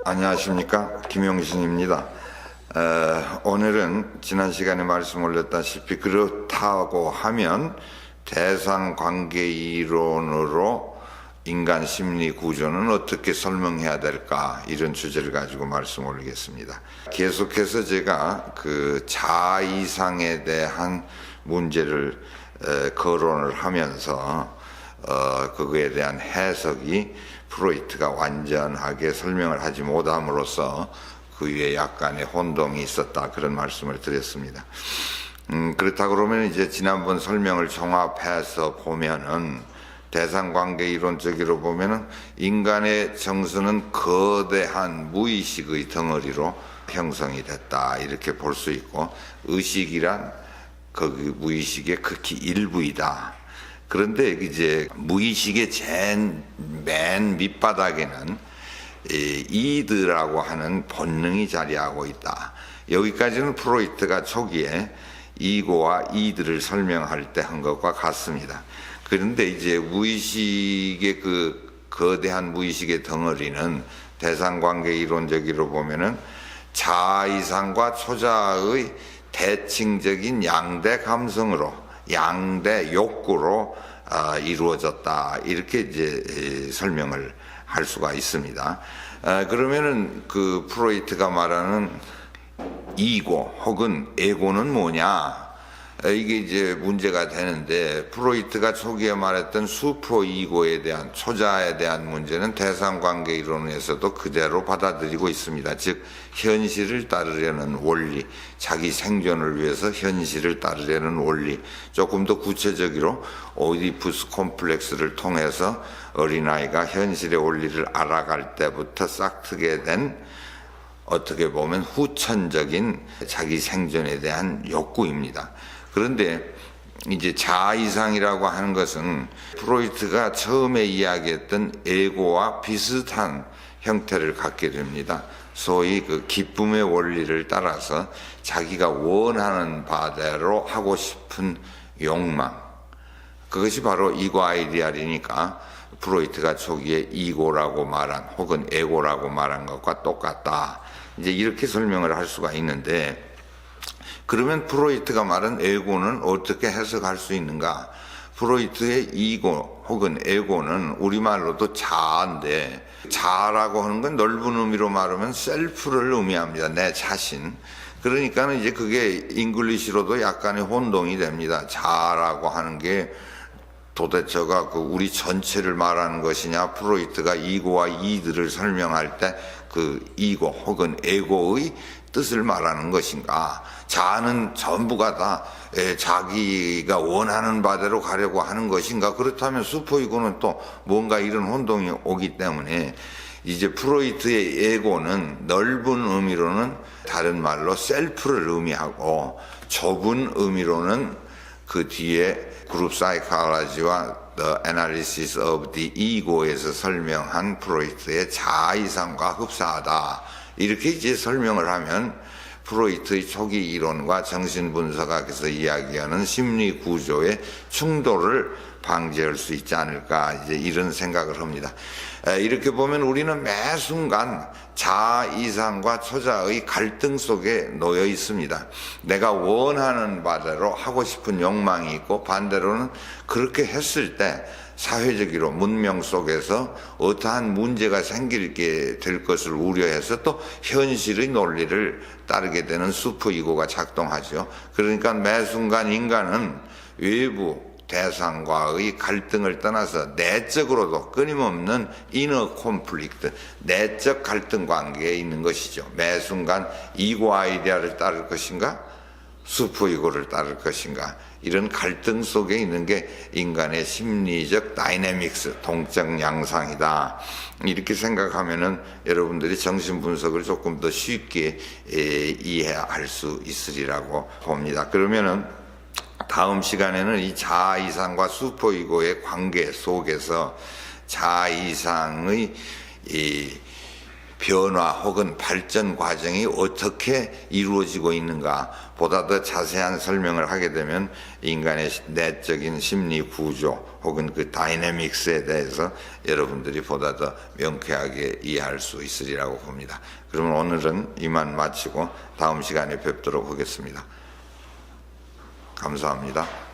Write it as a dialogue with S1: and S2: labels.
S1: 안녕하십니까, 김용신입니다. 오늘은 지난 시간에 말씀 올렸다시피 그렇다고 하면 대상관계이론으로 인간 심리 구조는 어떻게 설명해야 될까, 이런 주제를 가지고 말씀 올리겠습니다. 계속해서 제가 그 자아이상에 대한 문제를 거론을 하면서 그거에 대한 해석이 프로이트가 완전하게 설명을 하지 못함으로써 그 위에 약간의 혼동이 있었다, 그런 말씀을 드렸습니다. 그렇다 그러면 이제 지난번 설명을 종합해서 보면은 대상관계 이론적으로 보면은 인간의 정서는 거대한 무의식의 덩어리로 형성이 됐다, 이렇게 볼 수 있고, 의식이란 그 무의식의 극히 일부이다. 그런데 이제 무의식의 맨 밑바닥에는 이드라고 하는 본능이 자리하고 있다. 여기까지는 프로이트가 초기에 이고와 이드를 설명할 때 한 것과 같습니다. 그런데 이제 무의식의 그 거대한 무의식의 덩어리는 대상관계 이론적으로 보면은 자아이상과 초자아의 대칭적인 양대 감성으로, 양대 욕구로 이루어졌다, 이렇게 이제 설명을 할 수가 있습니다. 그러면은 그 프로이트가 말하는 이고 혹은 에고는 뭐냐, 이게 이제 문제가 되는데, 프로이트가 초기에 말했던 슈퍼 이고에 대한, 초자에 대한 문제는 대상관계 이론에서도 그대로 받아들이고 있습니다. 즉 현실을 따르려는 원리, 자기 생존을 위해서 현실을 따르려는 원리, 조금 더 구체적으로 오이디푸스 콤플렉스를 통해서 어린아이가 현실의 원리를 알아갈 때부터 싹트게 된, 어떻게 보면 후천적인 자기 생존에 대한 욕구입니다. 그런데 이제 자아이상이라고 하는 것은 프로이트가 처음에 이야기했던 에고와 비슷한 형태를 갖게 됩니다. 소위 그 기쁨의 원리를 따라서 자기가 원하는 바대로 하고 싶은 욕망, 그것이 바로 이고 아이디얼이니까 프로이트가 초기에 이고라고 말한 혹은 에고라고 말한 것과 똑같다, 이제 이렇게 설명을 할 수가 있는데, 그러면 프로이트가 말한 에고는 어떻게 해석할 수 있는가? 프로이트의 이고 혹은 에고는 우리말로도 자아인데, 자아라고 하는 건 넓은 의미로 말하면 셀프를 의미합니다. 내 자신. 그러니까는 이제 그게 잉글리시로도 약간의 혼동이 됩니다. 자아라고 하는 게 도대체가 그 우리 전체를 말하는 것이냐, 프로이트가 이고와 이드를 설명할 때 그 이고 혹은 에고의 뜻을 말하는 것인가? 자아는 전부가 다 자기가 원하는 바대로 가려고 하는 것인가? 그렇다면 슈퍼이고는 또 뭔가 이런 혼동이 오기 때문에, 이제 프로이트의 에고는 넓은 의미로는 다른 말로 셀프를 의미하고, 좁은 의미로는 그 뒤에 그룹 사이콜로지와 The Analysis of the Ego에서 설명한 프로이트의 자아이상과 흡사하다, 이렇게 이제 설명을 하면 프로이트의 초기 이론과 정신분석학에서 이야기하는 심리 구조의 충돌을 방지할 수 있지 않을까, 이제 이런 생각을 합니다. 이렇게 보면 우리는 매 순간 자아 이상과 초자의 갈등 속에 놓여 있습니다. 내가 원하는 바대로 하고 싶은 욕망이 있고, 반대로는 그렇게 했을 때 사회적으로 문명 속에서 어떠한 문제가 생기게 될 것을 우려해서 또 현실의 논리를 따르게 되는 슈퍼이고가 작동하죠. 그러니까 매 순간 인간은 외부 대상과의 갈등을 떠나서 내적으로도 끊임없는 이너 콘플릭트, 내적 갈등 관계에 있는 것이죠. 매 순간 이고 아이디어를 따를 것인가, 슈퍼이고를 따를 것인가, 이런 갈등 속에 있는 게 인간의 심리적 다이내믹스, 동적 양상이다, 이렇게 생각하면은 여러분들이 정신분석을 조금 더 쉽게 이해할 수 있으리라고 봅니다. 그러면은 다음 시간에는 이 자아이상과 슈퍼이고의 관계 속에서 자아이상의 변화 혹은 발전 과정이 어떻게 이루어지고 있는가 보다 더 자세한 설명을 하게 되면 인간의 내적인 심리 구조 혹은 그 다이내믹스에 대해서 여러분들이 보다 더 명쾌하게 이해할 수 있으리라고 봅니다. 그러면 오늘은 이만 마치고 다음 시간에 뵙도록 하겠습니다. 감사합니다.